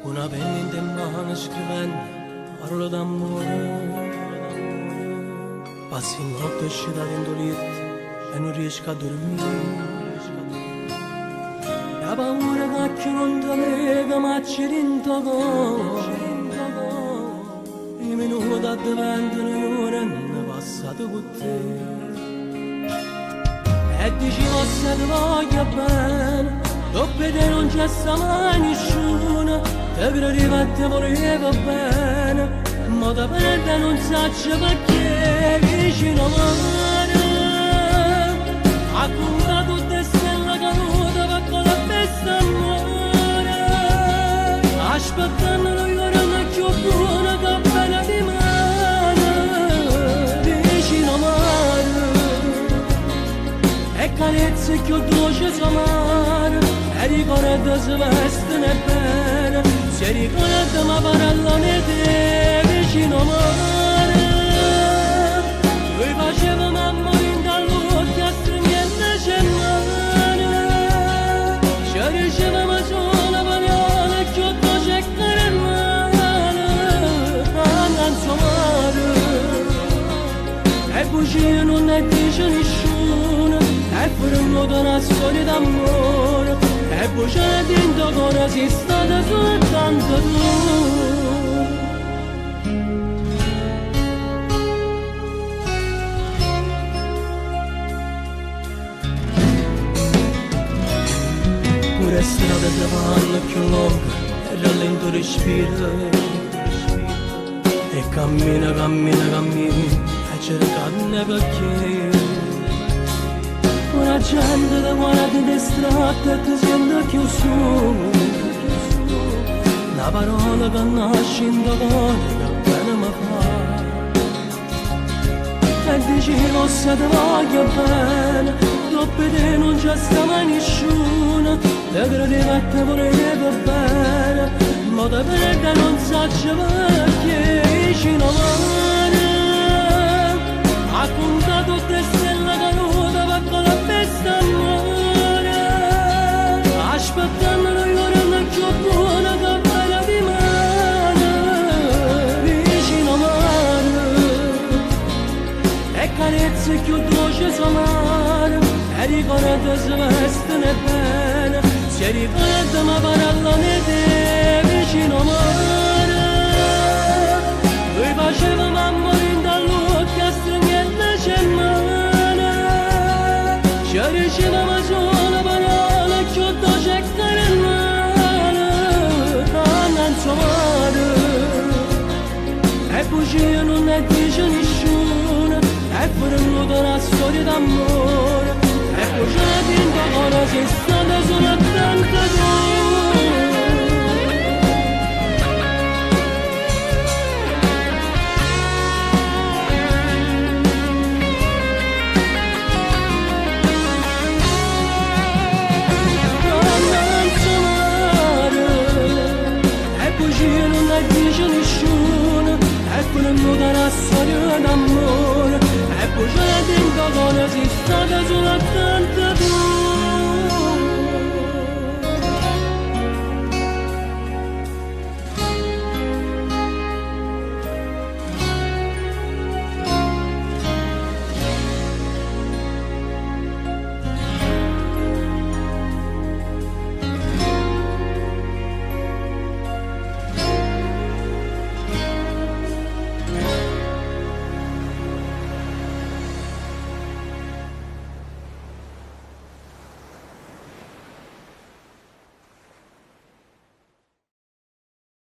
Una penna in mano scrivendo parole d'amore. Passi notte uscita dentro il letto e non riesco a dormire. La paura che non ti lega ma ci rintoco. I minuti diventano ore e passate con te. E dici se ti voglio bene, dopo te non c'è mai nessuno, te prima e te volevo bene, ma da perdere non so perché vicino a mare. Ha contato tutte stelle cadute per con la festa amore, aspettando noi ora una più buona che bella di mare, vicino a mare. E carezze che ho dolce samare, e ricorda se vestono bene, se ricorda ma parla di te vicino a mare. Lui faceva mamma in dall'occhio a stringere cellare, ci diceva sola parola che ho dolce caramale, andando a mare. E bugie non ne dice nessuno, e pure una storia d'amore, e poi c'è dentro ancora sei stata soltanto tu. Pure strade che vanno più lunghe e rallento respiro, e cammina, cammina, cammina e cercando perché una gente da guarda distratta e ti sente più su. Una parola che nasce in tuo cuore che bene mi fa. E dici se ti voglio bene, dopo te non c'è mai nessuno, te credeva e te volevo bene, ma da perdere non so perché vicino a mare. Ha contato tutte stelle cadute per con la festa amore, aspettando noi ora una più buona che bella di mare, vicino a mare. E carezze che ho dolce samare, e ricorda se vestono bene, se ricorda ma parla di te vicino a mare. Lui faceva mamma in dall'occhio a stringere cellare, ci diceva sola parola che ho dolce caramale, andando a mare. E bugie non ne dice nessuno, e pure una storia d'amore, e poi c'è dentro ancora sei stata soltanto tu. Non ne dice nessuno, e pure una storia d'amore, e poi c'è dentro ancora sei stata soltanto